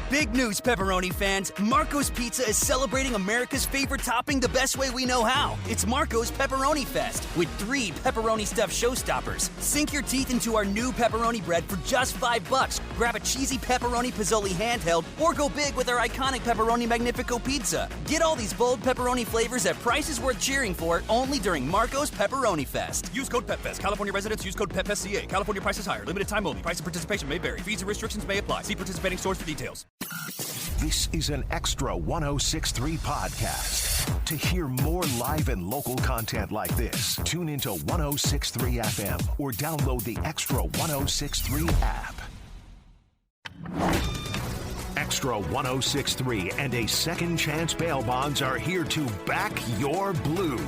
Big news, pepperoni fans. Marco's Pizza is celebrating America's favorite topping the best way we know how. It's Marco's Pepperoni Fest with 3 pepperoni-stuffed showstoppers. Sink your teeth into our new pepperoni bread for just $5. Grab a cheesy pepperoni pizzoli handheld or go big with our iconic Pepperoni Magnifico pizza. Get all these bold pepperoni flavors at prices worth cheering for only during Marco's Pepperoni Fest. Use code PEPFEST. California residents use code PEPFESTCA. California prices higher. Limited time only. Price and participation may vary. Fees and restrictions may apply. See participating stores for details. This is an Extra 106.3 podcast. To hear more live and local content like this, tune into 106.3 FM or download the Extra 106.3 app. Extra 106.3 and a Second Chance Bail Bonds are here to back your blue.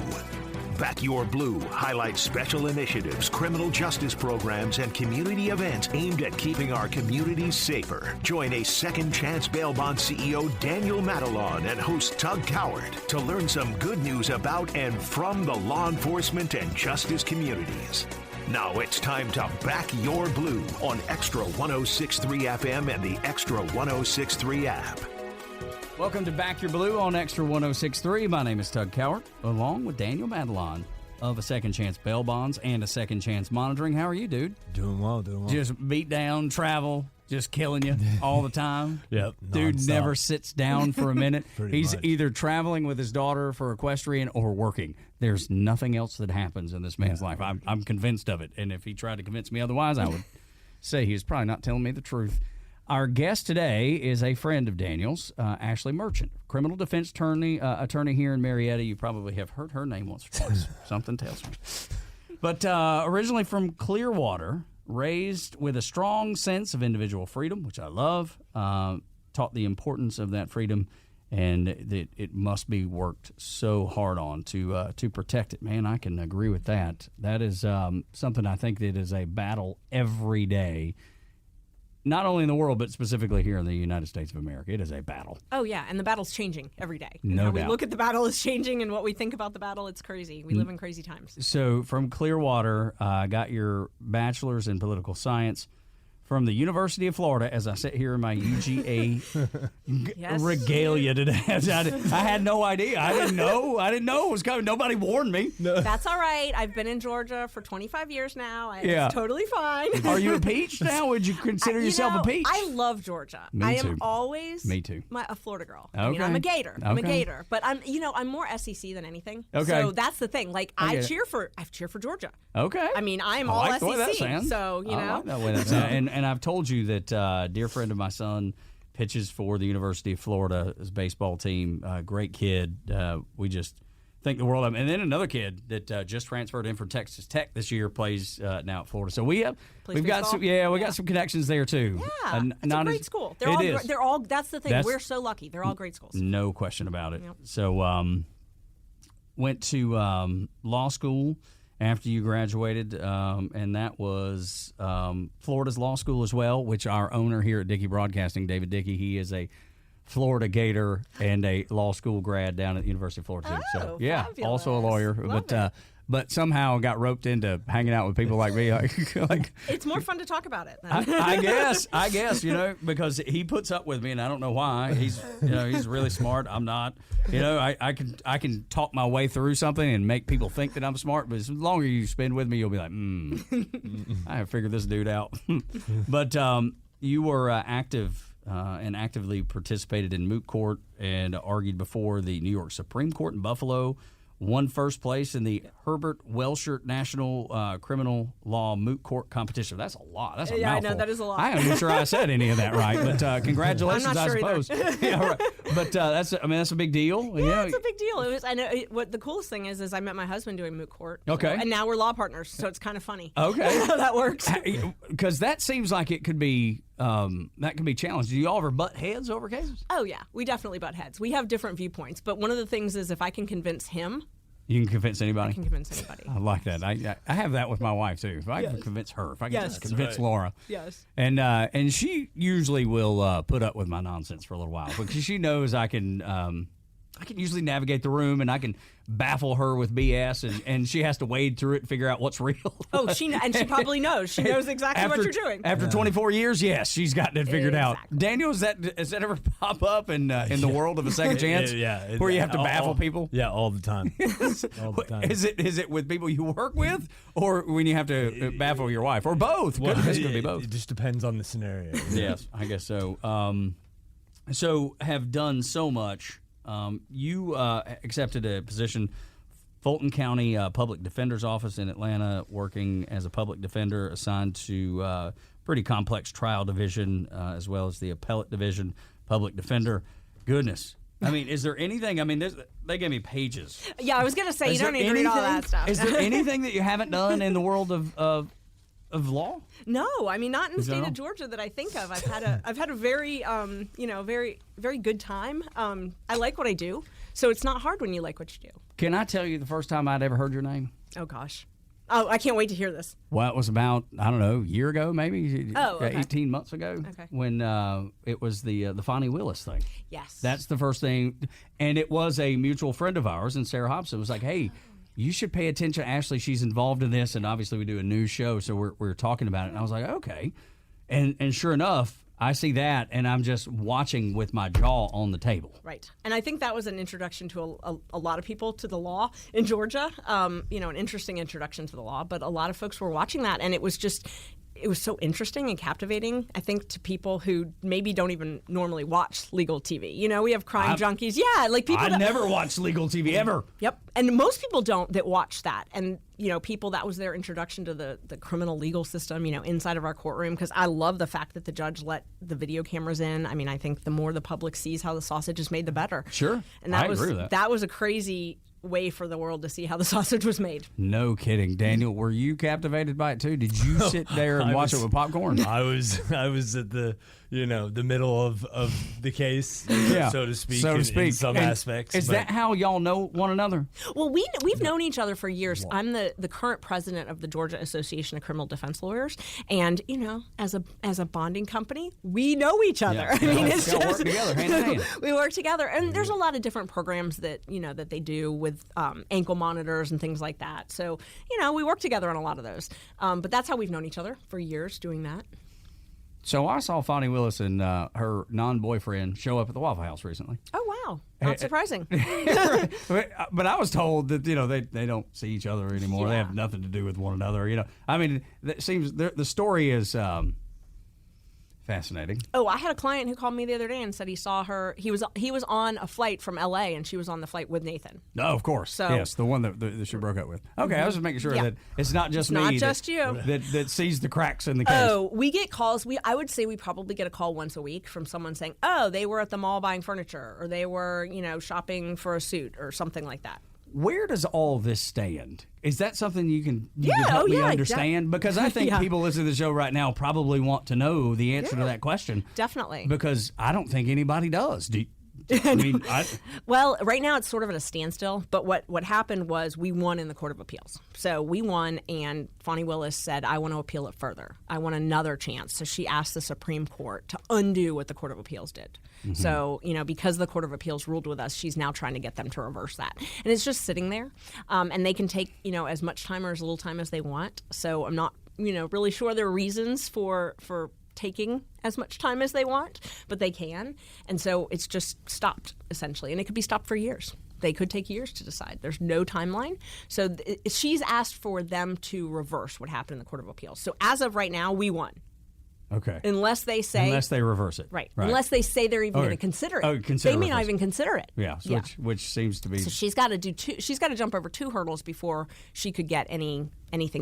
Back Your Blue highlights special initiatives, criminal justice programs, and community events aimed at keeping our communities safer. Join a Second Chance Bail Bond CEO Daniel Matalon and host Tug Coward to learn some good news about and from the law enforcement and justice communities. Now it's time to Back Your Blue on Extra 106.3 FM and the Extra 106.3 app. Welcome to Back Your Blue on Extra 106.3. My name is Tug Cowart, along with Daniel Matalon of a Second Chance Bail Bonds and a Second Chance Monitoring. How are you, dude? Doing well. Just beat down, travel, just killing you all the time. Yep. Dude nonstop. never sits down for a minute. He's much. either traveling with his daughter for equestrian or working. There's nothing else that happens in this man's life. I'm convinced of it. And if he tried to convince me otherwise, I would say he was probably not telling me the truth. Our guest today is a friend of Daniel's, Ashleigh Merchant, criminal defense attorney here in Marietta. You probably have heard her name once or twice. Something tells me. But originally from Clearwater, raised with a strong sense of individual freedom, which I love, taught the importance of that freedom, and that it must be worked so hard on to protect it. Man, I can agree with that. That is something I think that is a battle every day. Not only in the world, but specifically here in the United States of America. It is a battle. Oh, yeah, and the battle's changing every day. No How doubt. we look at the battle is changing, and what we think about the battle, it's crazy. We live in crazy times. So from Clearwater, got your bachelor's in political science from the University of Florida, as I sit here in my UGA Yes. regalia today. I had no idea. I didn't know it was coming. Nobody warned me. That's all right. I've been in Georgia for 25 years now. Yeah. It's totally fine. Are you a peach now? Would you consider yourself a peach? I love Georgia. Me I too. am always Me too. a Florida girl. I mean, Okay. I'm a Gator. I'm a Okay. Gator. But I'm more SEC than anything. Okay. So that's the thing. Like I I get it. cheer for Georgia. Okay. I mean, I'm I all like the way that SEC. sounds. So, you I know. like that way that sounds. And I've told you that a dear friend of my son pitches for the University of Florida's baseball team. Great kid. We just think the world of him. And then another kid that just transferred in from Texas Tech this year plays now at Florida. So we've got some got some connections there too. Yeah, it's a great school. They're all. That's the thing. We're so lucky. They're all great schools. No question about it. Yep. So went to law school after you graduated, and that was Florida's law school as well, which our owner here at Dickey Broadcasting, David Dickey, he is a Florida Gator and a law school grad down at the University of Florida too. So yeah, fabulous. also a lawyer, but somehow got roped into hanging out with people like me. Like It's more fun to talk about it. I guess, because he puts up with me, and I don't know why. He's really smart. I'm not. I can talk my way through something and make people think that I'm smart. But as longer you spend with me, you'll be like, I have figured this dude out. But you were active and actively participated in moot court and argued before the New York Supreme Court in Buffalo. Won first place in the Herbert Welshert National Criminal Law Moot Court Competition. That's a lot. That's a mouthful. I know, that is a lot. I am not sure I said any of that right, but congratulations, I'm not sure I suppose. Yeah, right. But that's a big deal. Yeah, it's a big deal. It was. I know. What the coolest thing is I met my husband doing moot court. Okay. And now we're law partners, so it's kind of funny. Okay. How that works. Because that seems like it could be challenged. Do you all ever butt heads over cases? Oh yeah, we definitely butt heads. We have different viewpoints, but one of the things is if I can convince him, you can convince anybody. I can convince anybody. I like that. I have that with my wife too. If I can convince her, if I can just convince Laura, yes, and she usually will put up with my nonsense for a little while because she knows I can I can usually navigate the room, and I can baffle her with BS, and she has to wade through it and figure out what's real. Oh, she probably knows. She knows exactly what you're doing. After 24 years, yes, she's gotten it figured out. Daniel, does that ever pop up in the world of a second chance? Yeah. Where you have to baffle people? Yeah, all the time. All the time. Is it with people you work with, or when you have to baffle your wife, or both? Well, Could be both. It just depends on the scenario. Yes, I guess so. So have done so much. You accepted a position, Fulton County Public Defender's Office in Atlanta, working as a public defender assigned to pretty complex trial division as well as the appellate division, public defender. Goodness. I mean, is there anything? I mean, they gave me pages. Yeah, I was going to say, you don't need to read all that stuff. Is there anything that you haven't done in the world of law? No, I mean, not in the state of Georgia that I think of. I've had a very very good time. I like what I do, so it's not hard when you like what you do. Can I tell you the first time I'd ever heard your name? Oh gosh. Oh, I can't wait to hear this. Well, it was about, I don't know, a year ago maybe. Oh, okay. 18 months ago. Okay. When it was the Fonnie Willis thing. Yes. That's the first thing, and it was a mutual friend of ours, and Sarah Hobson was like, "Hey, you should pay attention, Ashleigh. She's involved in this, and obviously we do a news show, so we're talking about it." And I was like, "Okay," and sure enough, I see that, and I'm just watching with my jaw on the table. Right, and I think that was an introduction to a lot of people to the law in Georgia. An interesting introduction to the law, but a lot of folks were watching that, and it was so interesting and captivating, I think, to people who maybe don't even normally watch legal TV. You know, we have crime junkies. Yeah, like people. I never watched legal TV ever. Yep, and most people don't that watch that. And, people, that was their introduction to the criminal legal system, inside of our courtroom, because I love the fact that the judge let the video cameras in. I mean, I think the more the public sees how the sausage is made, the better. Sure, and I agree with that. That was a crazy way for the world to see how the sausage was made. No kidding. Daniel, were you captivated by it too? Did you sit there and watch it with popcorn? I was at the the middle of the case, so to speak, in some aspects. Is that how y'all know one another? Well, we've known each other for years. I'm the current president of the Georgia Association of Criminal Defense Lawyers, and as a bonding company, we know each other. Yeah. I mean, it's y'all just work together, hand in hand. We work together, and there's a lot of different programs that that they do with ankle monitors and things like that. So we work together on a lot of those. But that's how we've known each other for years, doing that. So I saw Fonnie Willis and her non-boyfriend show up at the Waffle House recently. Oh, wow. Not surprising. But I was told that, they don't see each other anymore. Yeah. They have nothing to do with one another. I mean, it seems the story is fascinating. Oh, I had a client who called me the other day and said he saw her. He was on a flight from L.A. and she was on the flight with Nathan. No, of course. So, yes, the one that she broke up with. Okay, I was just making sure that it's not just me. Not just you. That sees the cracks in the case. Oh, we get calls. I would say we probably get a call once a week from someone saying, "Oh, they were at the mall buying furniture, or they were, shopping for a suit, or something like that." Where does all this stand? Is that something you can help me understand? Because I think people listening to the show right now probably want to know the answer to that question. Definitely. Because I don't think anybody does. Well, right now it's sort of at a standstill, but what happened was we won in the Court of Appeals. So we won, and Fonnie Willis said, "I want to appeal it further. I want another chance." So she asked the Supreme Court to undo what the Court of Appeals did. Mm-hmm. So, because the Court of Appeals ruled with us, she's now trying to get them to reverse that. And it's just sitting there, and they can take, as much time or as little time as they want. So I'm not, really sure there are reasons for taking as much time as they want, but they can. And so it's just stopped, essentially. And it could be stopped for years. They could take years to decide. There's no timeline. So she's asked for them to reverse what happened in the Court of Appeals. So as of right now, we won. Okay. Unless they reverse it. Right. Unless they say they're even going to consider it. Oh, they may not even consider it. Yeah. Which seems to be. So she's got to she's got to jump over two hurdles before she could get anything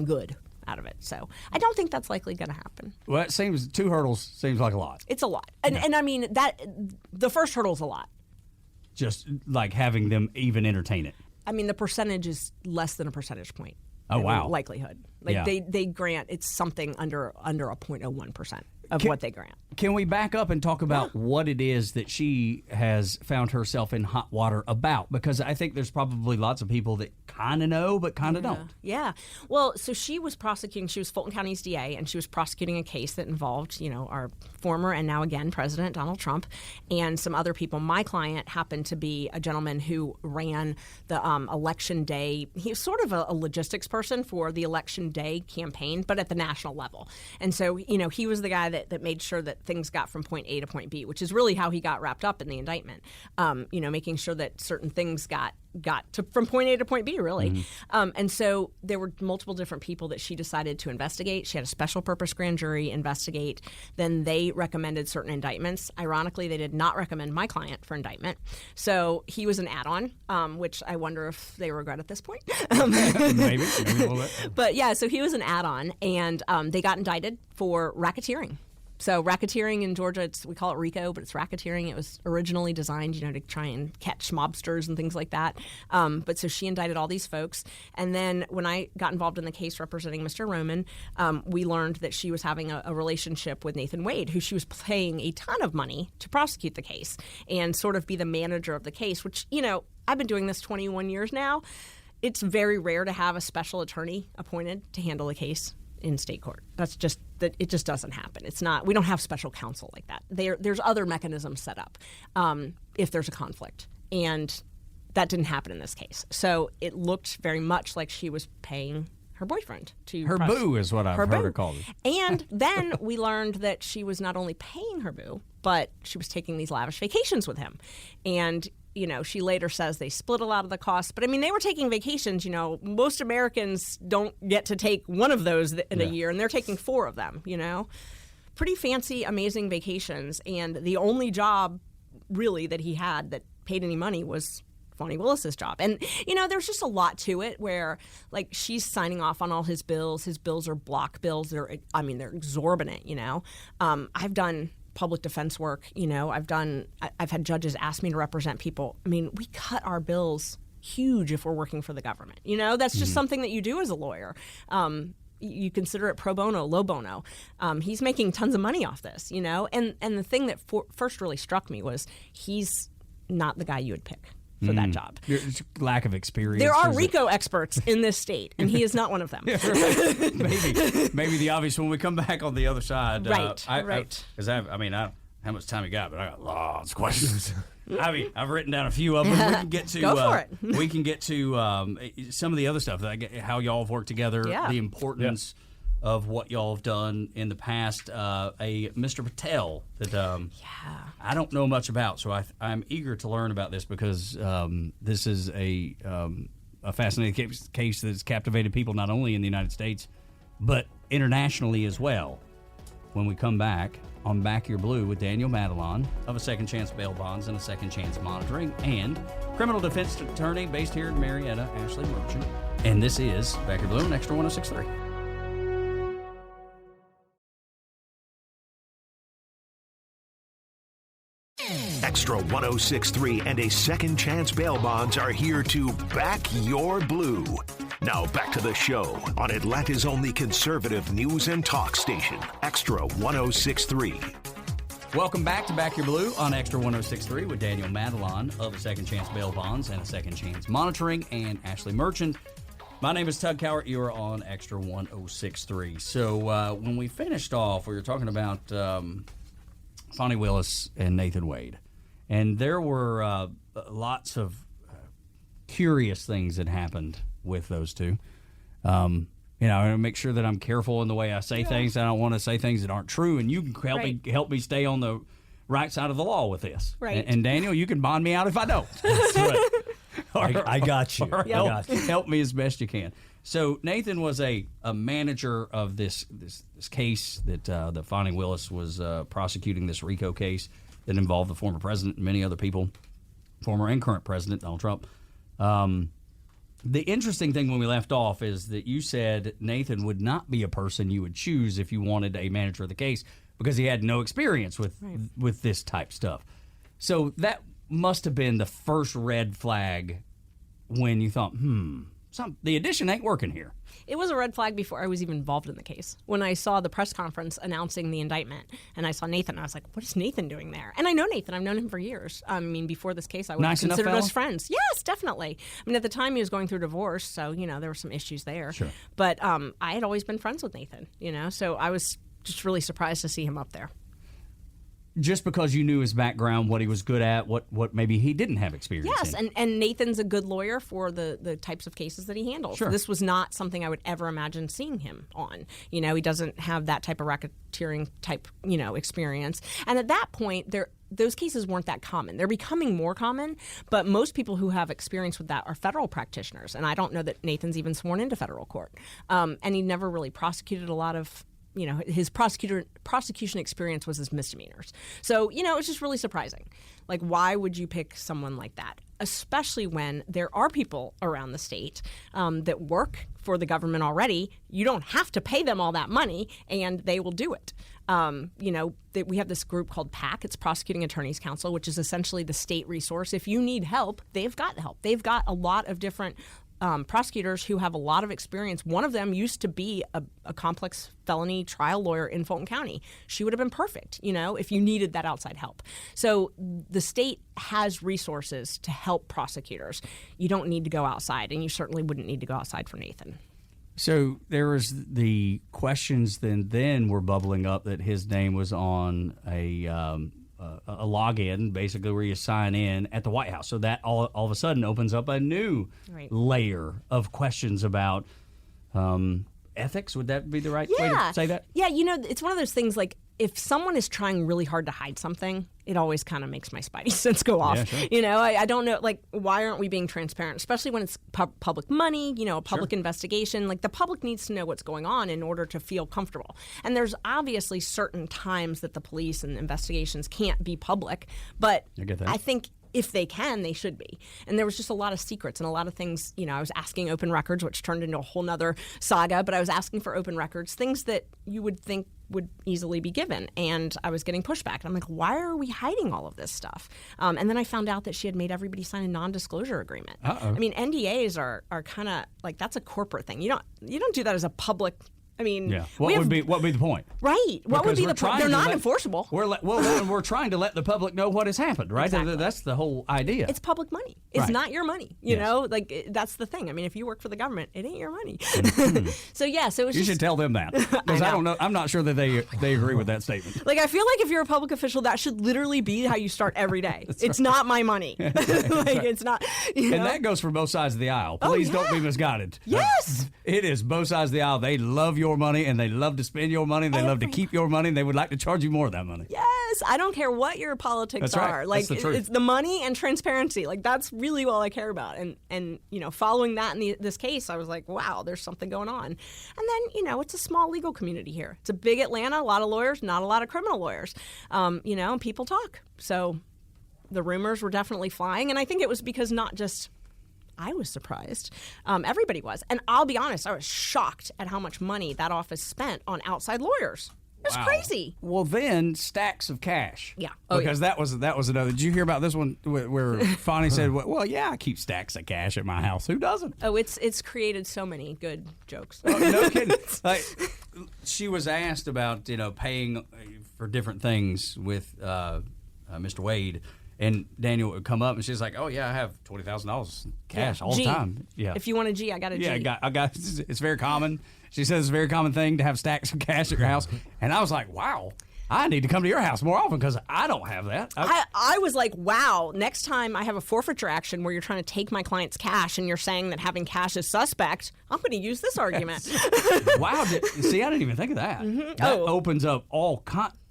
good out of it. So I don't think that's likely going to happen. Well, it seems 2 hurdles seems like a lot. It's a lot. And I mean, that the first hurdle's a lot. Just like having them even entertain it. I mean, the percentage is less than a percentage point. Oh, wow. Likelihood. Like they grant it's something under a 0.01%. of what they grant. Can we back up and talk about what it is that she has found herself in hot water about? Because I think there's probably lots of people that kind of know but kind of don't. Yeah. Well, so she was Fulton County's DA, and she was prosecuting a case that involved, our former and now again President Donald Trump and some other people. My client happened to be a gentleman who ran the election day. He was sort of a logistics person for the election day campaign, but at the national level. And so, he was the guy that made sure that things got from point A to point B, which is really how he got wrapped up in the indictment, making sure that certain things got from point A to point B, really. Mm-hmm. And so there were multiple different people that she decided to investigate. She had a special purpose grand jury investigate. Then they recommended certain indictments. Ironically, they did not recommend my client for indictment. So he was an add-on, which I wonder if they regret at this point. Maybe a little bit. But yeah, so he was an add-on, and they got indicted for racketeering. So racketeering in Georgia, we call it RICO, but it's racketeering. It was originally designed, to try and catch mobsters and things like that. But so she indicted all these folks. And then when I got involved in the case representing Mr. Roman, we learned that she was having a relationship with Nathan Wade, who she was paying a ton of money to prosecute the case and sort of be the manager of the case, which, I've been doing this 21 years now. It's very rare to have a special attorney appointed to handle a case in state court. It just doesn't happen. It's not. We don't have special counsel like that. There's other mechanisms set up if there's a conflict, and that didn't happen in this case. So it looked very much like she was paying her boyfriend to her boo is what I've heard her called it. And then we learned that she was not only paying her boo, but she was taking these lavish vacations with him, and she later says they split a lot of the costs. But, they were taking vacations. Most Americans don't get to take one of those in a year, and they're taking 4 of them, Pretty fancy, amazing vacations. And the only job, really, that he had that paid any money was Fonnie Willis's job. And, there's just a lot to it where, she's signing off on all his bills. His bills are block bills. They're exorbitant, I've done public defense work. I've had judges ask me to represent people. We cut our bills huge if we're working for the government. That's just something that you do as a lawyer. You consider it pro bono, low bono. He's making tons of money off this, and the thing that first really struck me was he's not the guy you would pick for that job. Lack of experience. There are RICO experts in this state, and he is not one of them. Maybe the obvious when we come back on the other side. Right. Because I don't know how much time you got, but I got lots of questions. I've written down a few of them. We can get to. Go for it. We can get to some of the other stuff, how y'all have worked together, the importance of what y'all have done in the past. A Mr. Patel that I don't know much about, so I'm eager to learn about this because this is a fascinating case that's captivated people not only in the United States but internationally as well. When we come back on Back Your Blue with Daniel Madelon of A Second Chance Bail Bonds and A Second Chance Monitoring and criminal defense attorney based here in Marietta, Ashleigh Merchant. And this is Back Your Blue on Extra 106.3. Extra 106.3 and A Second Chance Bail Bonds are here to back your blue. Now back to the show on Atlanta's only conservative news and talk station, Extra 106.3. Welcome back to Back Your Blue on Extra 106.3 with Daniel Madelon of A Second Chance Bail Bonds and A Second Chance Monitoring and Ashleigh Merchant. My name is Tug Cowart. You are on Extra 106.3. So when we finished off, we were talking about Fonnie Willis and Nathan Wade. And there were lots of curious things that happened with those two. I make sure that I'm careful in the way I say things. I don't want to say things that aren't true. And you can help me stay on the right side of the law with this. Right. And Daniel, you can bond me out if I don't. That's right. I got you. Help me as best you can. So Nathan was a manager of this case that Fonnie Willis was prosecuting, this RICO case that involved the former president and many other people, former and current president Donald Trump. The interesting thing when we left off is that you said Nathan would not be a person you would choose if you wanted a manager of the case because he had no experience with this type stuff. So that must have been the first red flag when you thought, the addition ain't working here. It was a red flag before I was even involved in the case. When I saw the press conference announcing the indictment and I saw Nathan, I was like, what is Nathan doing there? And I know Nathan. I've known him for years. I mean, before this case, I would have considered us friends. Yes, definitely. I mean, at the time, he was going through divorce, so, there were some issues there. Sure. But I had always been friends with Nathan, so I was just really surprised to see him up there. Just because you knew his background, what he was good at, what maybe he didn't have experience in. Yes, and Nathan's a good lawyer for the types of cases that he handles. Sure. This was not something I would ever imagine seeing him on. He doesn't have that type of racketeering type, experience. And at that point, those cases weren't that common. They're becoming more common, but most people who have experience with that are federal practitioners. And I don't know that Nathan's even sworn into federal court. And he never really prosecuted a lot of his prosecution experience was his misdemeanors. So, it's just really surprising. Like, why would you pick someone like that? Especially when there are people around the state that work for the government already. You don't have to pay them all that money, and they will do it. We have this group called PAC. It's Prosecuting Attorneys Council, which is essentially the state resource. If you need help, they've got help. They've got a lot of different prosecutors who have a lot of experience. One of them used to be a complex felony trial lawyer in Fulton County. She would have been perfect, if you needed that outside help. So the state has resources to help prosecutors. You don't need to go outside, and you certainly wouldn't need to go outside for Nathan. So there was the questions then were bubbling up that his name was on a login, basically, where you sign in at the White House. So that all of a sudden opens up a new layer of questions about ethics. Would that be the right way to say that? Yeah, it's one of those things like if someone is trying really hard to hide something, it always kind of makes my spidey sense go off. Yeah, sure. I don't know, like, why aren't we being transparent, especially when it's public money, a public investigation. Like, the public needs to know what's going on in order to feel comfortable. And there's obviously certain times that the police and investigations can't be public, but I think if they can, they should be. And there was just a lot of secrets and a lot of things, I was asking open records, which turned into a whole nother saga, but I was asking for open records, things that you would think would easily be given. And I was getting pushback. And I'm like, why are we hiding all of this stuff? And then I found out that she had made everybody sign a non-disclosure agreement. Uh-oh. I mean, NDAs are kind of like, that's a corporate thing. You don't do that as a public. I mean, what would be the point? Right. What would be the point? They're not enforceable. We're trying to let the public know what has happened, right? Exactly. That's the whole idea. It's public money. It's not your money. You know, like that's the thing. I mean, if you work for the government, it ain't your money. So it was. You should tell them that, because I don't know. I'm not sure that they agree with that statement. Like, I feel like if you're a public official, that should literally be how you start every day. It's not my money. It's not. And that goes for both sides of the aisle. Please don't be misguided. Yes. It is both sides of the aisle. They love your money, and they love to spend your money, and they love to keep your money, and they would like to charge you more of that money. Yes. I don't care what your politics are. Right. Like, that's the truth. It's the money and transparency. Like, that's really all I care about. And following that in this case, I was like, wow, there's something going on. And then, it's a small legal community here. It's a big Atlanta, a lot of lawyers, not a lot of criminal lawyers. And people talk. So the rumors were definitely flying. And I think it was because not just I was surprised. Everybody was. And I'll be honest, I was shocked at how much money that office spent on outside lawyers. It was crazy. Well, then stacks of cash. Yeah. Because that was another. Did you hear about this one where Fonnie said, well, yeah, I keep stacks of cash at my house. Who doesn't? Oh, it's created so many good jokes. Oh, no kidding. Like, she was asked about, paying for different things with Mr. Wade. And Daniel would come up, and she's like, "Oh yeah, I have $20,000 cash all the time. Yeah, if you want a G, I got a G. Yeah, I got. It's very common." She says it's a very common thing to have stacks of cash at your house. And I was like, "Wow, I need to come to your house more often because I don't have that." I was like, "Wow, next time I have a forfeiture action where you're trying to take my client's cash and you're saying that having cash is suspect, I'm going to use this argument." Wow, see, I didn't even think of that. Mm-hmm. That opens up all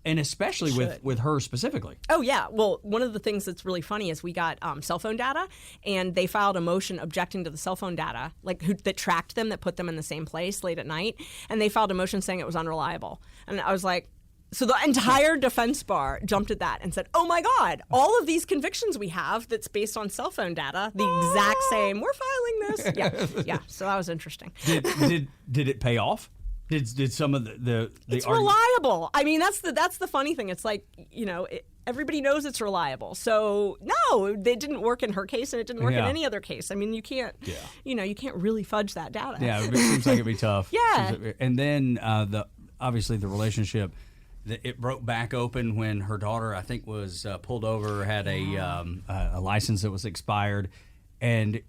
and especially with her specifically. Oh, yeah. Well, one of the things that's really funny is we got cell phone data, and they filed a motion objecting to the cell phone data, that tracked them, that put them in the same place late at night, and they filed a motion saying it was unreliable. And I was like, so the entire defense bar jumped at that and said, oh, my God, all of these convictions we have that's based on cell phone data, the exact same, we're filing this. Yeah. So that was interesting. Did it pay off? Did some of the it's reliable. I mean, that's the funny thing. It's like, everybody knows it's reliable. So no, it didn't work in her case, and it didn't work in any other case. I mean, you can't, you can't really fudge that data. Yeah, it seems like it'd be tough. Yeah. And then obviously the relationship, it broke back open when her daughter, I think, was pulled over, had a license that was expired, and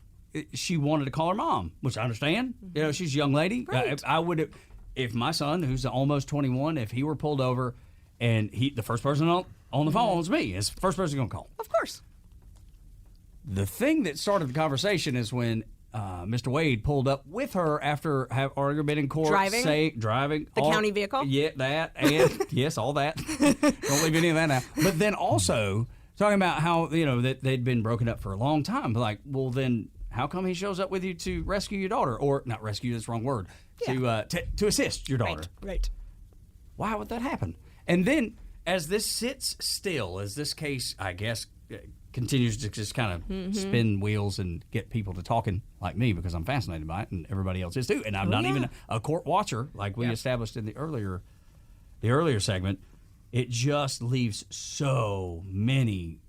she wanted to call her mom, which I understand. Mm-hmm. She's a young lady. Right. I would, if my son, who's almost 21, if he were pulled over, and the first person on the phone was me. It's the first person going to call. Of course. The thing that started the conversation is when Mr. Wade pulled up with her after already been in court. Driving. The county vehicle? Yeah, that. And yes, all that. Don't leave any of that now. But then also talking about how, that they'd been broken up for a long time. Like, well, then how come he shows up with you to rescue your daughter? Or not rescue, that's the wrong word. Yeah. To assist your daughter. Right. Why would that happen? And then as this sits still, as this case, I guess, continues to just kind of spin wheels and get people to talking like me, because I'm fascinated by it, and everybody else is too. And I'm not even a court watcher like we established in the earlier segment. It just leaves so many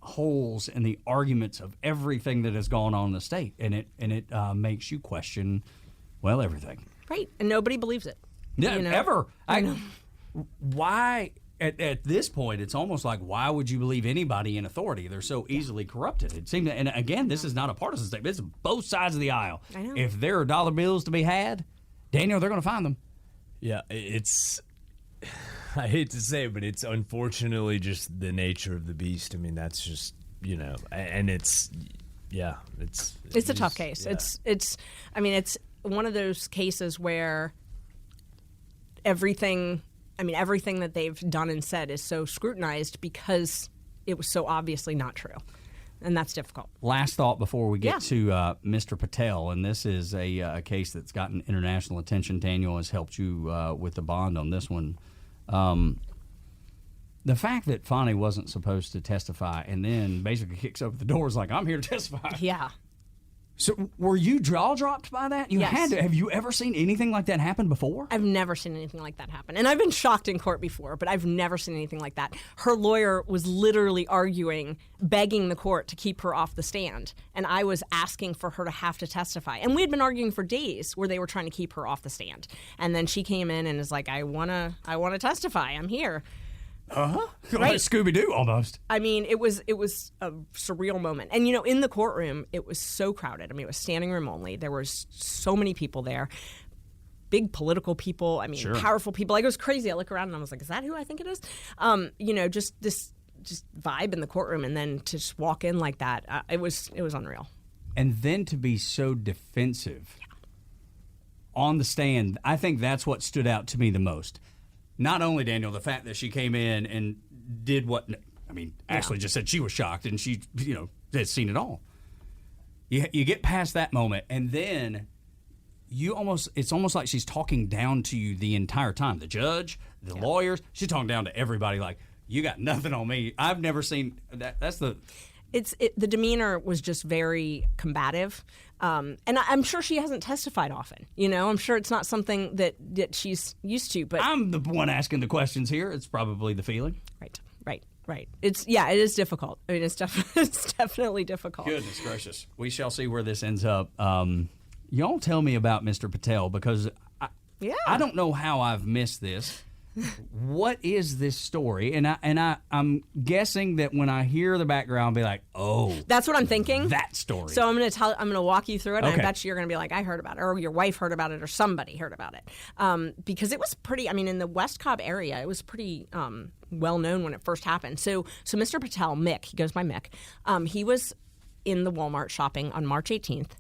holes in the arguments of everything that has gone on in the state, and it makes you question, everything. Right, and nobody believes it. Yeah, ever. I know. Why? At this point, it's almost like, why would you believe anybody in authority? They're so easily corrupted. It seems, and again, this is not a partisan statement. It's both sides of the aisle. I know. If there are dollar bills to be had, Daniel, they're going to find them. Yeah, I hate to say it, but it's unfortunately just the nature of the beast. I mean, that's just, and it's a tough case. Yeah. It's one of those cases where everything that they've done and said is so scrutinized because it was so obviously not true. And that's difficult. Last thought before we get to Mr. Patel, and this is a case that's gotten international attention. Daniel has helped you with the bond on this one. The fact that Fonnie wasn't supposed to testify and then basically kicks open the doors like, I'm here to testify. Yeah. So were you jaw dropped by that? You had to. Have you ever seen anything like that happen before? I've never seen anything like that happen. And I've been shocked in court before, but I've never seen anything like that. Her lawyer was literally arguing, begging the court to keep her off the stand. And I was asking for her to have to testify. And we had been arguing for days where they were trying to keep her off the stand. And then she came in and is like, I wanna testify. I'm here. Right. Like Scooby-Doo almost. I mean, it was a surreal moment. And, in the courtroom, it was so crowded. I mean, it was standing room only. There was so many people there. Big political people. I mean, powerful people. Like, it was crazy. I look around and I was like, is that who I think it is? Just this vibe in the courtroom. And then to just walk in like that, it was unreal. And then to be so defensive on the stand, I think that's what stood out to me the most. Not only, Daniel, the fact that she came in and did what, Ashleigh just said she was shocked and she, had seen it all. You get past that moment and then it's almost like she's talking down to you the entire time. The judge, the lawyers, she's talking down to everybody like, you got nothing on me. I've never seen that. That's the... The demeanor was just very combative. And I'm sure she hasn't testified often. I'm sure it's not something that she's used to. But I'm the one asking the questions here. It's probably the feeling. Right. It is difficult. I mean, it's definitely difficult. Goodness gracious. We shall see where this ends up. Y'all tell me about Mr. Patel, because I don't know how I've missed this. What is this story? And I'm guessing that when I hear the background, I'll be like, oh, that's what I'm thinking. That story. So I'm going to walk you through it. Okay. And I bet you're going to be like, I heard about it, or your wife heard about it, or somebody heard about it. Because it was pretty. In the West Cobb area, it was pretty well known when it first happened. So Mr. Patel, Mick, he goes by Mick. He was in the Walmart shopping on March 18th,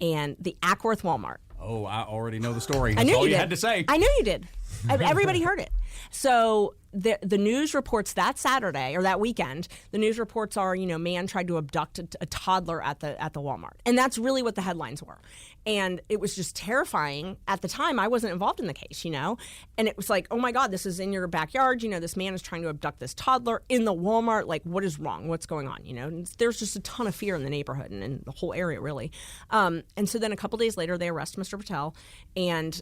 and the Ackworth Walmart. Oh, I already know the story. That's all you had to say. I knew you did. Everybody heard it. So the news reports that Saturday or that weekend, the news reports are, man tried to abduct a toddler at the Walmart. And that's really what the headlines were. And it was just terrifying. At the time, I wasn't involved in the case, And it was like, oh my God, this is in your backyard. This man is trying to abduct this toddler in the Walmart. Like, what is wrong? What's going on? And there's just a ton of fear in the neighborhood and in the whole area, really. And so then a couple days later, they arrest Mr. Patel. And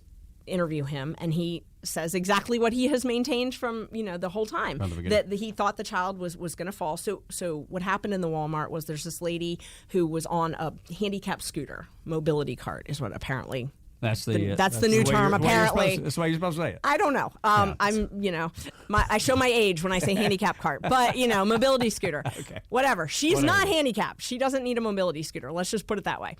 interview him, and he says exactly what he has maintained from the whole time, that he thought the child was going to fall. So what happened in the Walmart was there's this lady who was on a handicapped scooter, mobility cart is what apparently. That's the new term, apparently. That's why you're supposed to say it. I don't know. I'm, I show my age when I say handicap cart, but, mobility scooter. Okay. Whatever. She's not handicapped. She doesn't need a mobility scooter. Let's just put it that way.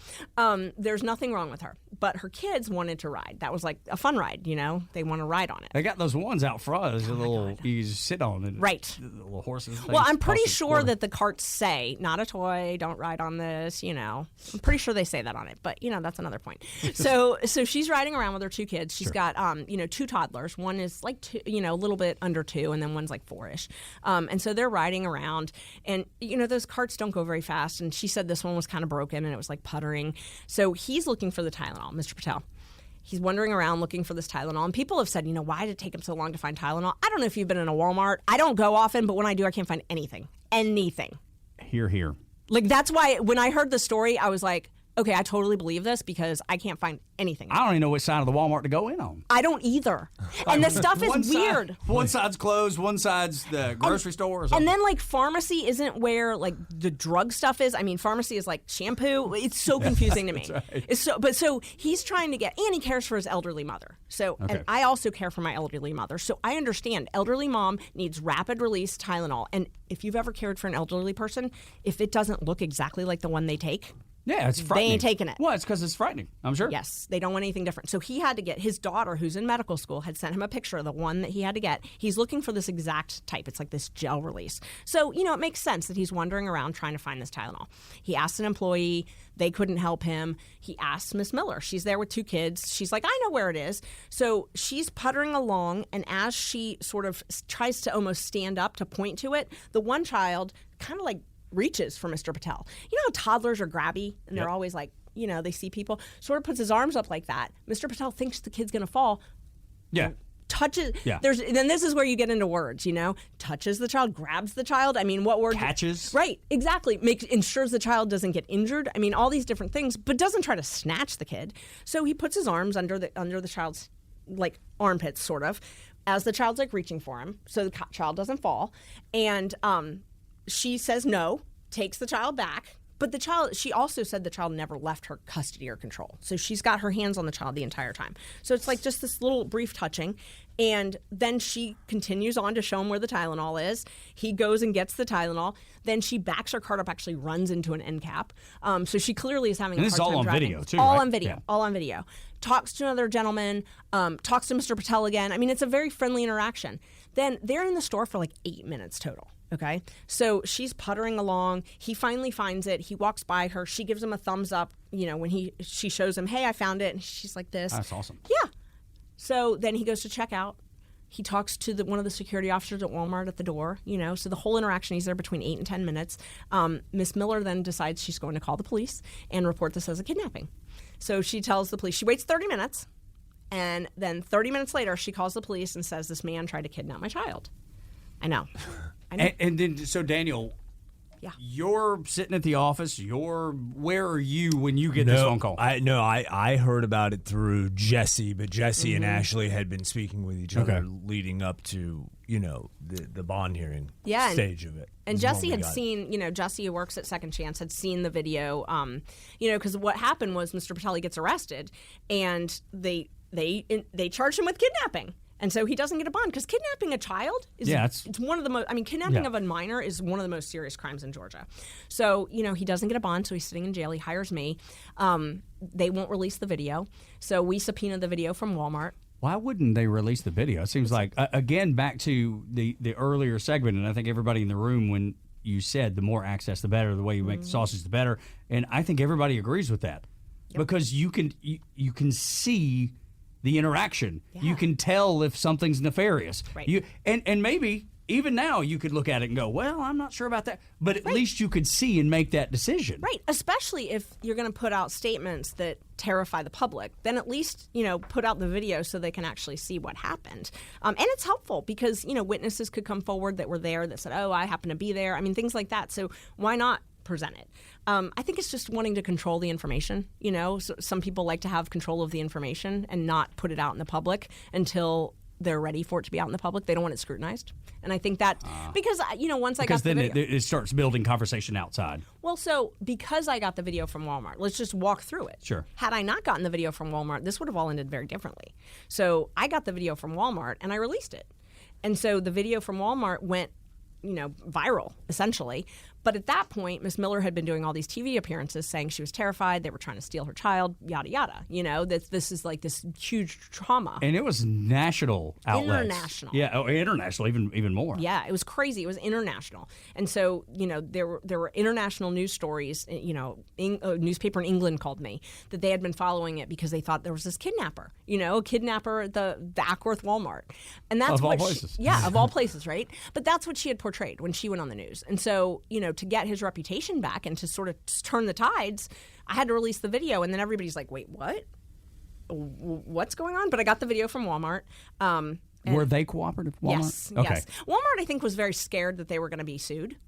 There's nothing wrong with her. But her kids wanted to ride. That was like a fun ride, They want to ride on it. They got those ones out front. There's a little, you just sit on it. Right. The little horses. Well, I'm pretty sure that the carts say, not a toy, don't ride on this, I'm pretty sure they say that on it. But, that's another point. So she's riding around with her 2 kids. She's got, 2 toddlers. One is like, 2, a little bit under 2, and then one's like 4-ish. And so they're riding around, and, those carts don't go very fast. And she said this one was kind of broken, and it was like puttering. So he's looking for the Tylenol, Mr. Patel. He's wandering around looking for this Tylenol. And people have said, why did it take him so long to find Tylenol? I don't know if you've been in a Walmart. I don't go often, but when I do, I can't find anything. Anything. Here. Like, that's why when I heard the story, I was like, okay, I totally believe this because I can't find anything. I don't even know which side of the Walmart to go in on. I don't either. And the stuff is weird. One side's closed, one side's the grocery store or something. And then, like, pharmacy isn't where, like, the drug stuff is. I mean, pharmacy is, like, shampoo. It's so confusing to me. That's right. So he's trying to get, and he cares for his elderly mother. So, and I also care for my elderly mother. So I understand elderly mom needs rapid release Tylenol. And if you've ever cared for an elderly person, if it doesn't look exactly like the one they take, yeah, it's frightening. They ain't taking it. Well, it's because it's frightening, I'm sure. Yes, they don't want anything different. So he had to get, his daughter, who's in medical school, had sent him a picture of the one that he had to get. He's looking for this exact type. It's like this gel release. So, it makes sense that he's wandering around trying to find this Tylenol. He asked an employee. They couldn't help him. He asked Miss Miller. She's there with 2 kids. She's like, I know where it is. So she's puttering along, and as she sort of tries to almost stand up to point to it, the one child kind of like reaches for Mr. Patel. You know how toddlers are grabby and they're always like, they see people, sort of puts his arms up like that. Mr. Patel thinks the kid's going to fall. Yeah. Touches. Yeah. Then this is where you get into words, touches the child, grabs the child. I mean, what word? Catches. Right. Exactly. Ensures the child doesn't get injured. I mean, all these different things, but doesn't try to snatch the kid. So he puts his arms under the child's like armpits, sort of, as the child's like reaching for him, so the child doesn't fall. And she says no, takes the child back. But she also said the child never left her custody or control. So she's got her hands on the child the entire time. So it's like just this little brief touching. And then she continues on to show him where the Tylenol is. He goes and gets the Tylenol. Then she backs her cart up, actually runs into an end cap. So she clearly is having a hard time driving. This is all on video, too, all right? on video. Yeah. All on video. Talks to another gentleman, talks to Mr. Patel again. I mean, it's a very friendly interaction. Then they're in the store for like 8 minutes total. Okay, so she's puttering along. He finally finds it. He walks by her. She gives him a thumbs up. When she shows him, hey, I found it. And she's like this. That's awesome. Yeah. So then he goes to check out. He talks to one of the security officers at Walmart at the door. So the whole interaction, he's there between 8 and 10 minutes. Miss Miller then decides she's going to call the police and report this as a kidnapping. So she tells the police. She waits 30 minutes, and then 30 minutes later, she calls the police and says this man tried to kidnap my child. I know. And then, so Daniel, you're sitting at the office. Where are you when you get this phone call? I heard about it through Jesse, but Jesse and Ashleigh had been speaking with each other leading up to the bond hearing stage of it. And Jesse had seen, Jesse, who works at Second Chance, had seen the video. Because what happened was Mr. Patel gets arrested, and they charged him with kidnapping. And so he doesn't get a bond because kidnapping a child is it's one of the most. I mean, kidnapping of a minor is one of the most serious crimes in Georgia. So he doesn't get a bond, so he's sitting in jail. He hires me. They won't release the video, so we subpoenaed the video from Walmart. Why wouldn't they release the video? It seems like again back to the earlier segment, and I think everybody in the room when you said the more access the better, the way you make the sausage the better, and I think everybody agrees with that because you can see the interaction. Yeah. You can tell if something's nefarious. Right. And maybe even now you could look at it and go, well, I'm not sure about that. But at least you could see and make that decision. Right. Especially if you're going to put out statements that terrify the public, then at least, put out the video so they can actually see what happened. And it's helpful because, witnesses could come forward that were there that said, oh, I happen to be there. I mean, things like that. So why not present it. I think it's just wanting to control the information. So some people like to have control of the information and not put it out in the public until they're ready for it to be out in the public. They don't want it scrutinized. And I think that because once I got the video, then it starts building conversation outside. Well, so because I got the video from Walmart, let's just walk through it. Sure. Had I not gotten the video from Walmart, this would have all ended very differently. So I got the video from Walmart and I released it. And so the video from Walmart went, viral, essentially. But at that point, Miss Miller had been doing all these TV appearances saying she was terrified, they were trying to steal her child, yada, yada. This is like this huge trauma. And it was national outlets. International. Yeah, international, even more. Yeah, it was crazy. It was international. And so, there were international news stories, a newspaper in England called me, that they had been following it because they thought there was this kidnapper, a kidnapper at the Ackworth Walmart. And that's of all places. Of all places, right? But that's what she had portrayed when she went on the news. And so, to get his reputation back and to sort of turn the tides, I had to release the video. And then everybody's like, wait, what? What's going on? But I got the video from Walmart. Were they cooperative, Walmart? Yes, okay. Yes. Walmart, I think, was very scared that they were going to be sued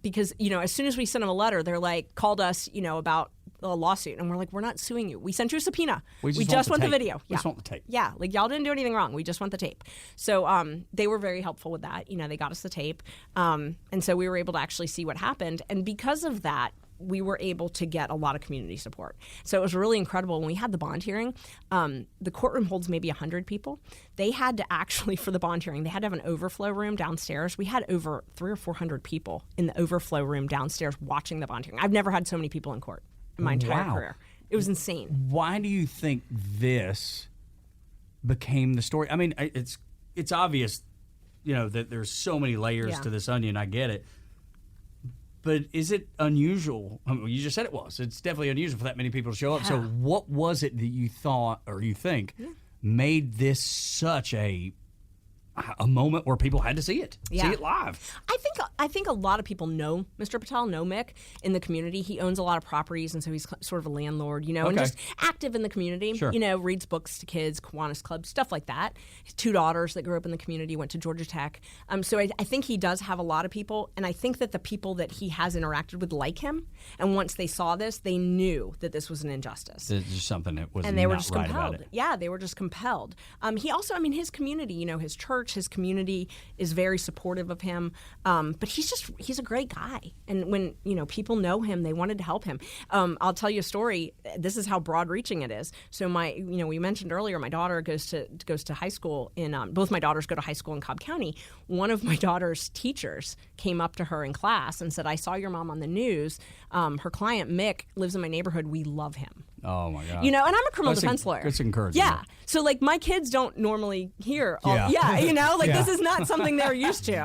because, as soon as we sent them a letter, they're like, called us, about a lawsuit. And we're like, we're not suing you. We sent you a subpoena. We just want the video. We just want the tape. Yeah, like y'all didn't do anything wrong. We just want the tape. So they were very helpful with that. They got us the tape. And so we were able to actually see what happened. And because of that, we were able to get a lot of community support. So it was really incredible. When we had the bond hearing, the courtroom holds maybe 100 people. They had to actually, for the bond hearing, they had to have an overflow room downstairs. We had over 300 or 400 people in the overflow room downstairs watching the bond hearing. I've never had so many people in court in my entire career. It was insane. Why do you think this became the story? I mean, it's obvious, that there's so many layers to this onion. I get it. But is it unusual? I mean, you just said it was. It's definitely unusual for that many people to show up. So what was it that you thought or you think made this such a moment where people had to see it, see it live? I think a lot of people know Mr. Patel, know Mick in the community. He owns a lot of properties, and so he's sort of a landlord, and just active in the community. Sure. Reads books to kids, Kiwanis Club, stuff like that. His 2 daughters that grew up in the community went to Georgia Tech. So I think he does have a lot of people, and I think that the people that he has interacted with like him, and once they saw this, they knew that this was an injustice. There's just something that was and they were not just right compelled. about it. Yeah, they were just compelled. He also, his community, his church, his community is very supportive of him. But he's a great guy. And when, people know him, they wanted to help him. I'll tell you a story. This is how broad reaching it is. So we mentioned earlier, my daughter goes to high school in, both my daughters go to high school in Cobb County. One of my daughter's teachers came up to her in class and said, I saw your mom on the news. Her client, Mick, lives in my neighborhood. We love him. Oh, my God. And I'm a criminal defense lawyer. That's encouraging. Yeah. So, my kids don't normally hear this is not something they're used to.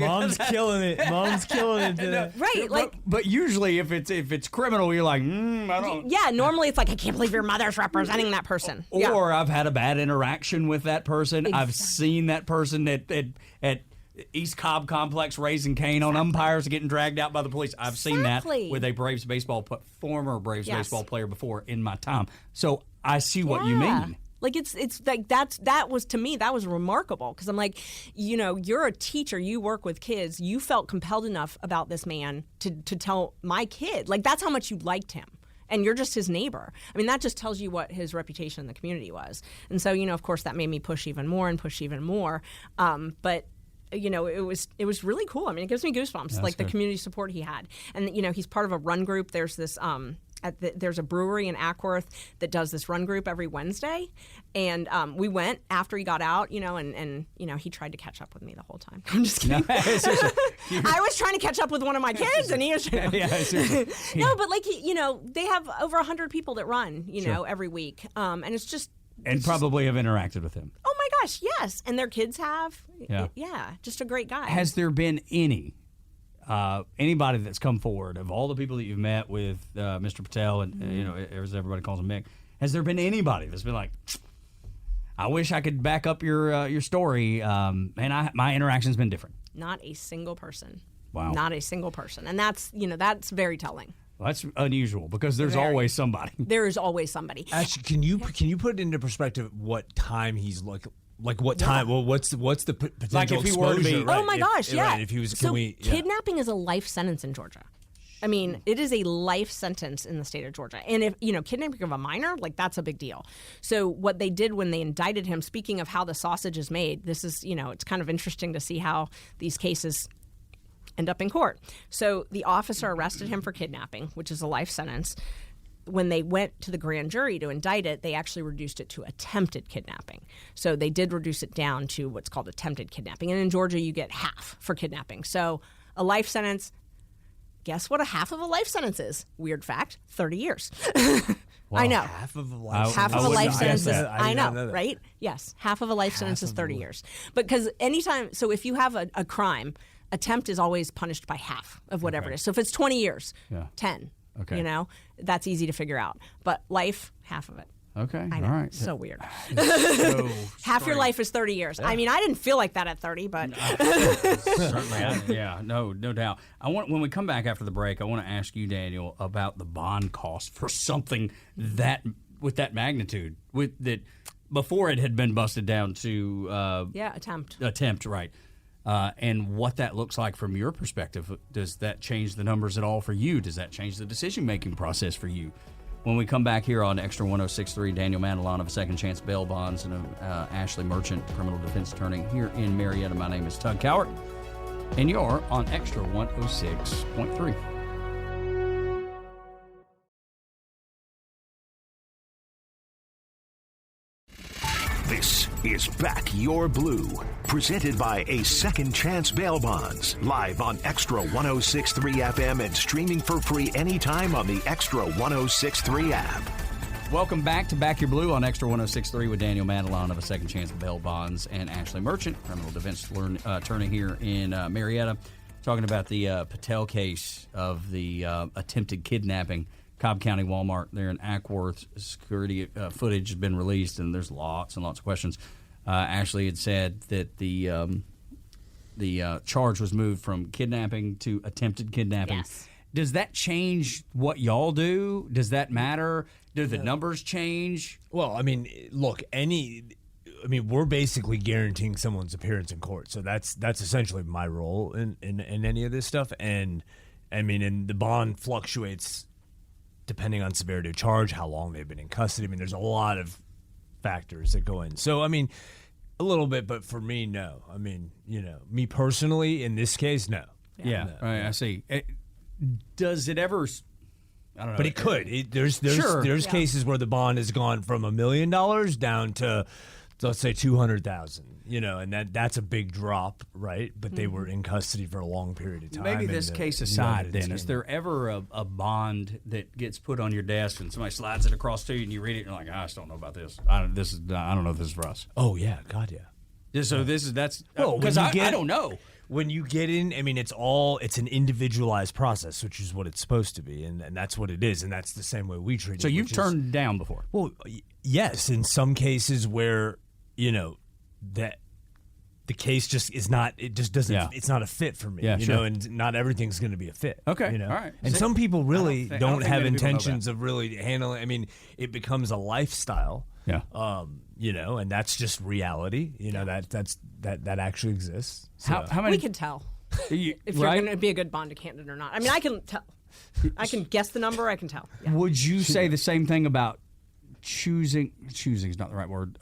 Mom's killing it. Mom's killing it today. Right. But usually if it's criminal, you're like, I don't. Yeah, normally it's like, I can't believe your mother's representing that person. Or I've had a bad interaction with that person. Exactly. I've seen that person at East Cobb Complex raising Cain on umpires getting dragged out by the police. I've seen that with a Braves former Braves baseball player before in my time. So I see what you mean. Like it's like that was, to me, that was remarkable, because I'm like, you're a teacher, you work with kids, you felt compelled enough about this man to tell my kid, that's how much you liked him. And you're just his neighbor. That just tells you what his reputation in the community was. And so, of course, that made me push even more. But it was really cool. It gives me goosebumps, the community support he had. And, he's part of a run group. There's this there's a brewery in Ackworth that does this run group every Wednesday. And we went after he got out, and he tried to catch up with me the whole time. I'm just kidding. No, I was trying to catch up with one of my kids, and he was... No, but they have over 100 people that run, every week. And it's just... And probably have interacted with him. Oh, my gosh, yes. And their kids have. Yeah, just a great guy. Has there been anybody that's come forward, of all the people that you've met with Mr. Patel and, as everybody calls him, Mick, has there been anybody that's been like, I wish I could back up your story, and my interaction's been different? Not a single person. Wow. Not a single person. And that's very telling. Well, that's unusual, because there's always somebody. There is always somebody. Actually, can you put it into perspective what time he's like what time? Well, what's the potential if he were to be, exposure? Right? Oh my gosh, yeah. Right, if he was, kidnapping is a life sentence in Georgia. I mean, it is a life sentence in the state of Georgia. And if, kidnapping of a minor, like that's a big deal. So what they did when they indicted him, speaking of how the sausage is made, this is, it's kind of interesting to see how these cases end up in court. So the officer arrested him for kidnapping, which is a life sentence. When they went to the grand jury to indict it, they actually reduced it to attempted kidnapping. So they did reduce it down to what's called attempted kidnapping. And in Georgia, you get half for kidnapping. So a life sentence, guess what a half of a life sentence is? Weird fact, 30 years. Wow, I know. Half of a life Half of a life sentence is, I know, right? Yes, half of a life sentence is 30 years. Because anytime, so if you have a crime, attempt is always punished by half of whatever it is. So if it's 20 years, 10. Okay. That's easy to figure out. But life, half of it. Okay. I know. All right. So weird. So half your life is 30 years. Yeah. I mean, I didn't feel like that at 30, but certainly, no doubt. When we come back after the break, I want to ask you, Daniel, about the bond cost for something with that magnitude, that before it had been busted down to attempt, right? And what that looks like from your perspective. Does that change the numbers at all for you? Does that change the decision-making process for you? When we come back here on Extra 106.3, Daniel Madelon of Second Chance Bail Bonds and Ashleigh Merchant, criminal defense attorney here in Marietta. My name is Tug Cowart, and you're on Extra 106.3. This is Back Your Blue, presented by A Second Chance Bail Bonds, live on Extra 106.3 FM and streaming for free anytime on the Extra 106.3 app. Welcome back to Back Your Blue on Extra 106.3 with Daniel Madelon of A Second Chance Bail Bonds and Ashleigh Merchant, criminal defense attorney here in Marietta, talking about the Patel case of the attempted kidnapping. Cobb County Walmart there in Ackworth. Security footage has been released, and there's lots and lots of questions. Ashleigh had said that the charge was moved from kidnapping to attempted kidnapping. Yes. Does that change what y'all do? Does that matter? Do the numbers change? Well, I mean, look, we're basically guaranteeing someone's appearance in court. So that's essentially my role in any of this stuff. And the bond fluctuates depending on severity of charge, how long they've been in custody. I mean, there's a lot of factors that go in. So, a little bit, but for me, no. Me personally, in this case, no. Yeah, no. Right, I see. Does it ever... I don't know. But it could. There's cases where the bond has gone from $1 million down to, let's say, $200,000. And that's a big drop, right? But they were in custody for a long period of time. Maybe this case aside, then, is there ever a bond that gets put on your desk and somebody slides it across to you and you read it and you're like, I just don't know about this. I don't know if this is for us. Oh yeah, God yeah. So because I don't know. When you get in, it's an individualized process, which is what it's supposed to be, and that's what it is, and that's the same way we treat it. So you've turned down before? Well, yes, in some cases where, that the case just is not, it just doesn't, it's not a fit for me, and not everything's going to be a fit. Okay, all right. And some people really don't have intentions of really handling, it becomes a lifestyle. Yeah. And that's just reality. That actually exists. So. How many? We can tell if you're going to be a good bond candidate or not. I can tell. I can guess the number. I can tell. Yeah. Would you say the same thing about choosing is not the right word.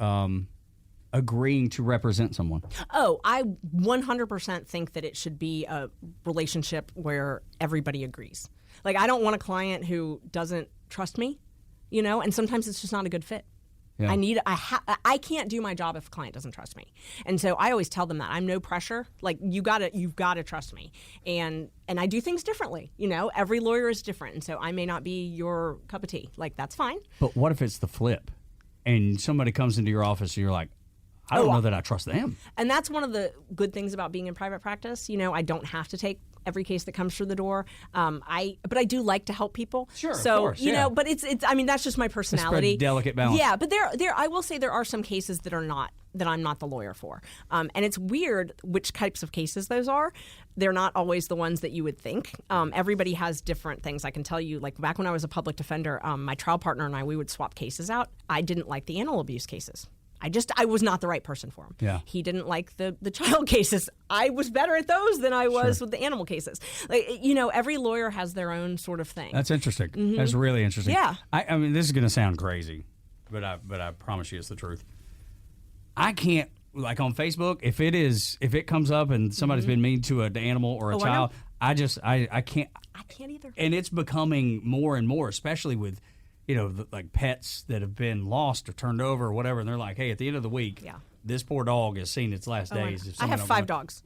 Agreeing to represent someone? Oh, I 100% think that it should be a relationship where everybody agrees. Like, I don't want a client who doesn't trust me, and sometimes it's just not a good fit. Yeah. I can't do my job if a client doesn't trust me. And so I always tell them that I'm no pressure. Like, you've got to trust me. And I do things differently. Every lawyer is different. And so I may not be your cup of tea. Like, that's fine. But what if it's the flip and somebody comes into your office and you're like, I don't know that I trust them. And that's one of the good things about being in private practice. I don't have to take every case that comes through the door. But I do like to help people. Sure, so, of course, but it's that's just my personality. It's a delicate balance. Yeah, but there I will say there are some cases that I'm not the lawyer for. And it's weird which types of cases those are. They're not always the ones that you would think. Everybody has different things. I can tell you, like back when I was a public defender, my trial partner and we would swap cases out. I didn't like the animal abuse cases. I was not the right person for him. Yeah. He didn't like the child cases. I was better at those than I was with the animal cases. Like, every lawyer has their own sort of thing. That's interesting. That's really interesting. Yeah. I mean, this is going to sound crazy, but I promise you it's the truth. I can't, like on Facebook, if it comes up and somebody's been mean to an animal or a child, I can't. I can't either. And it's becoming more and more, especially with, like pets that have been lost or turned over or whatever. And they're like, hey, at the end of the week, this poor dog has seen its last days. If I have 5 dogs.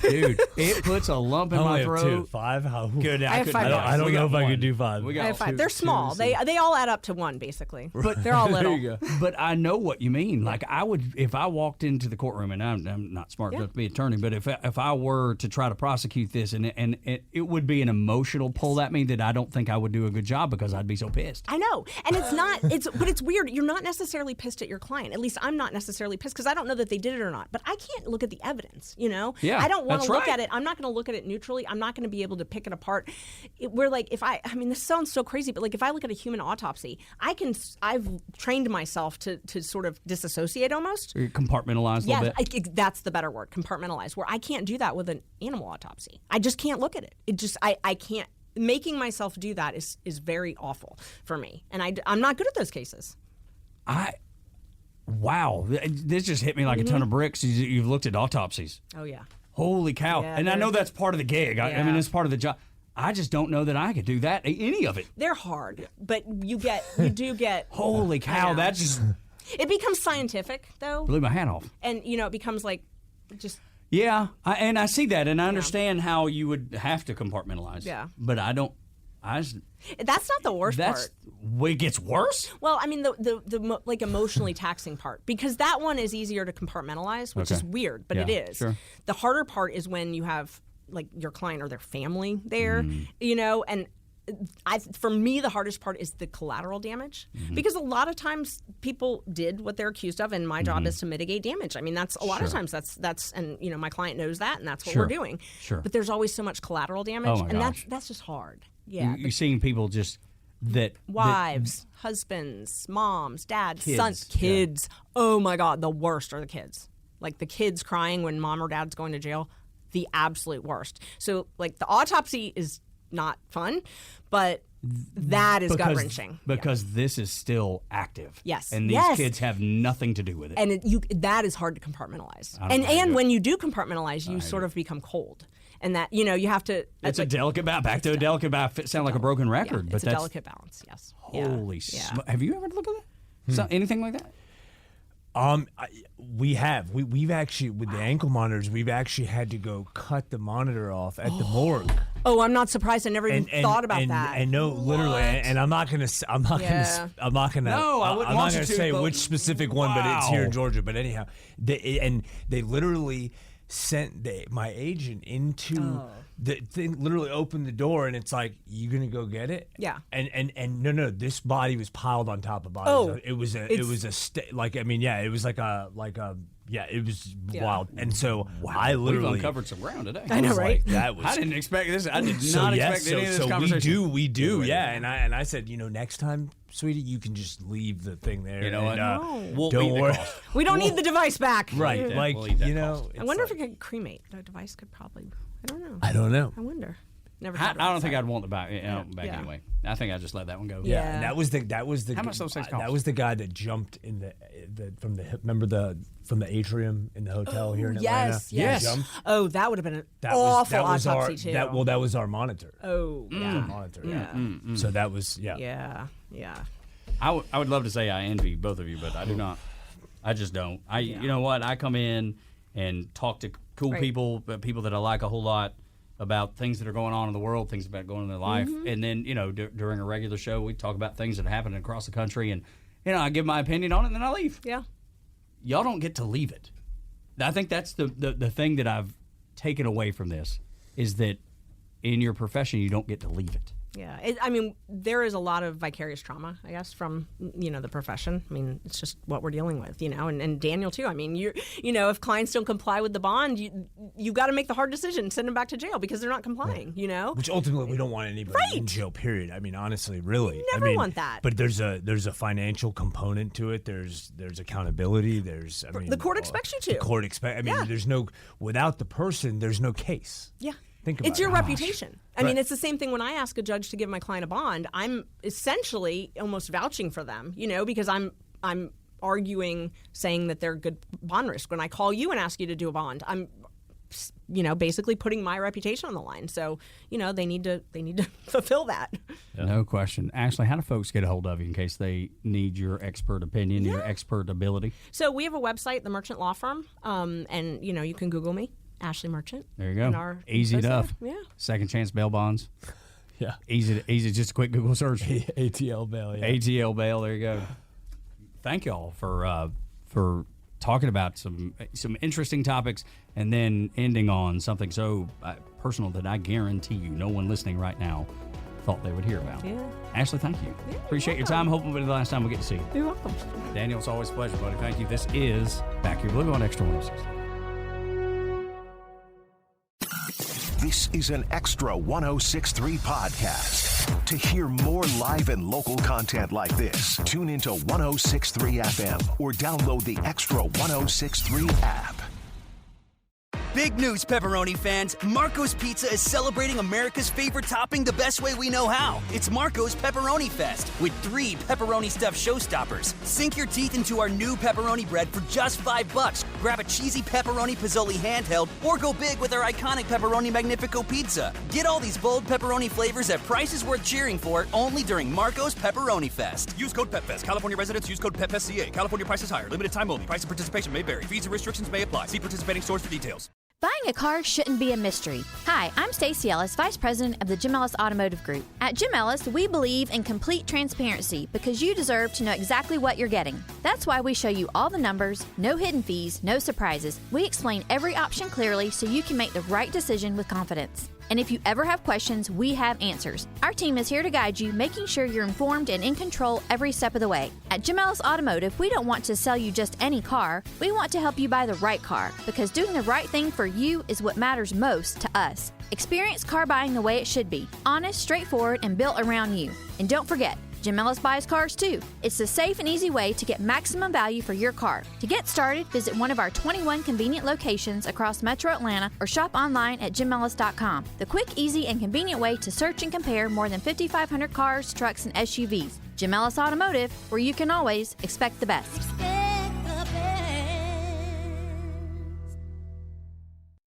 Dude, it puts a lump in my throat. 2, 5? How Good. I have 5 dogs. I don't know if I could do 5. I have 5. They're small. They all add up to 1, basically. But they're all little. There you go. But I know what you mean. Like I would, if I walked into the courtroom, and I'm not smart enough to be an attorney, but if I were to try to prosecute this, and it would be an emotional pull at me that I don't think I would do a good job because I'd be so pissed. I know, and it's not. But it's weird. You're not necessarily pissed at your client. At least I'm not necessarily pissed because I don't know that they did it or not. But I can't look at the evidence. Yeah, I don't want to that's look right. at it. I'm not going to look at it neutrally. I'm not going to be able to pick it apart. We're like, I mean, this sounds so crazy, but like if I look at a human autopsy, I've trained myself to sort of disassociate almost. Compartmentalize a little bit. That's the better word, compartmentalize, where I can't do that with an animal autopsy. I just can't look at it. It just, I can't. Making myself do that is very awful for me. And I'm not good at those cases. Wow. This just hit me like a ton of bricks. You've looked at autopsies. Oh, yeah. Holy cow. Yeah, and I know that's part of the gig. I mean, it's part of the job. I just don't know that I could do that, any of it. They're hard, but you do get. Holy cow, that just It becomes scientific, though. blew my hat off. And, it becomes like just. Yeah, and I see that, and I understand how you would have to compartmentalize. Yeah. But I don't. That's not the worst part. It gets worse? Well, I mean, the like emotionally taxing part, because that one is easier to compartmentalize, which is weird, but it is. Sure. The harder part is when you have like your client or their family there, and for me, the hardest part is the collateral damage, because a lot of times people did what they're accused of, and my job is to mitigate damage. I mean, that's a lot of times that's and my client knows that, and that's what we're doing. Sure. But there's always so much collateral damage, my and gosh. that's just hard. Yeah. You're seeing people just Wives, husbands, moms, dads, Kids, sons, kids. Oh my God, the worst are the kids. Like the kids crying when mom or dad's going to jail, the absolute worst. So like the autopsy is not fun, but that is gut wrenching because this is still active. Yes. and these kids have nothing to do with it. And that is hard to compartmentalize. And when you do compartmentalize, you sort of become cold. And that, you have to... It's a delicate balance. Back to a delicate balance. It sounds like a broken record. Yeah, but it's that's a delicate balance, yes. Holy smoke. Have you ever looked at that? Anything like that? We have. We've actually, with the ankle monitors, we've actually had to go cut the monitor off at the morgue. Oh, I'm not surprised. I never even thought about that. And no, literally, and I'm not gonna. No, I wouldn't want you to, say but- which specific one, but it's here in Wow. Georgia. But anyhow, they literally sent my agent into the thing. Literally opened the door, and it's like, you gonna go get it? Yeah. And no, this body was piled on top of bodies. Oh, it was it was wild. And so I We've literally uncovered some ground today. I know, was right? like, that was. I didn't expect this. I did not expect any of this conversation. we do, yeah. And I said, next time, sweetie, you can just leave the thing there. You know what? We'll don't eat the worry. cost. We don't need the device back. Right, Yeah, like we'll eat that I wonder if it could cremate. The device could probably. I don't know. I don't know. I wonder. Never. I thought about don't think that. I'd want the back, back Yeah. anyway. I think I'd just let that one go. Yeah. And that was the How much those things cost? that was the guy that jumped in from the atrium in the hotel here in Atlanta. Yes, He yes. jumped. Oh, that would have been an That awful was our autopsy too. that was our monitor. Oh, Our yeah. monitor. Yeah. So that was Yeah. I would love to say I envy both of you, but I do not. I just don't. You know what? I come in and talk to cool people, people that I like a whole lot, about things that are going on in the world, things about going on in their life, and then during a regular show, we talk about things that are happening across the country, and I give my opinion on it, and then I leave. Yeah. Y'all don't get to leave it. I think that's the thing that I've taken away from this is that in your profession, you don't get to leave it. Yeah, I mean, there is a lot of vicarious trauma, I guess, from, the profession. I mean, it's just what we're dealing with, and Daniel, too. I mean, if clients don't comply with the bond, you got to make the hard decision, send them back to jail because they're not complying, Which ultimately, we don't want anybody in jail, period. I mean, honestly, really. Never want that. But there's a financial component to it. There's accountability. The court expects you to. The court there's without the person, there's no case. Yeah. It's your reputation. I mean, it's the same thing when I ask a judge to give my client a bond. I'm essentially almost vouching for them, because I'm arguing, saying that they're good bond risk. When I call you and ask you to do a bond, I'm, basically putting my reputation on the line. So, they need to fulfill that. Yeah. No question. Ashleigh, how do folks get a hold of you in case they need your expert opinion, your expert ability? So we have a website, The Merchant Law Firm, and you can Google me. Ashleigh Merchant. There you go. Easy enough. Yeah. Second chance bail bonds. Yeah. Easy. Just a quick Google search. ATL bail. Yeah. ATL bail. There you go. Thank you all for talking about some interesting topics and then ending on something so personal that I guarantee you no one listening right now thought they would hear about. Yeah. Ashleigh, thank you. Yeah, appreciate your time. Hopefully the last time we get to see you. You're welcome. Daniel, it's always a pleasure, buddy. Thank you. This is Back Your Blue on Extra 106. This is an Extra 106.3 podcast. To hear more live and local content like this, tune into 106.3 FM or download the Extra 106.3 app. Big news, pepperoni fans. Marco's Pizza is celebrating America's favorite topping the best way we know how. It's Marco's Pepperoni Fest with 3 pepperoni stuffed showstoppers. Sink your teeth into our new pepperoni bread for just $5. Grab a cheesy pepperoni pizzoli handheld or go big with our iconic pepperoni Magnifico pizza. Get all these bold pepperoni flavors at prices worth cheering for only during Marco's Pepperoni Fest. Use code PEPFEST. California residents use code PEPFESCA. California prices higher. Limited time only. Price and participation may vary. Fees and restrictions may apply. See participating stores for details. Buying a car shouldn't be a mystery. Hi, I'm Stacey Ellis, Vice President of the Jim Ellis Automotive Group. At Jim Ellis, we believe in complete transparency because you deserve to know exactly what you're getting. That's why we show you all the numbers, no hidden fees, no surprises. We explain every option clearly so you can make the right decision with confidence. And if you ever have questions, we have answers. Our team is here to guide you, making sure you're informed and in control every step of the way. At Jim Ellis Automotive, we don't want to sell you just any car. We want to help you buy the right car, because doing the right thing for you is what matters most to us. Experience car buying the way it should be. Honest, straightforward, and built around you. And don't forget, Jim Ellis buys cars too. It's the safe and easy way to get maximum value for your car. To get started, visit one of our 21 convenient locations across Metro Atlanta or shop online at jimellis.com. The quick, easy, and convenient way to search and compare more than 5,500 cars, trucks, and SUVs. Jim Ellis Automotive, where you can always expect the best.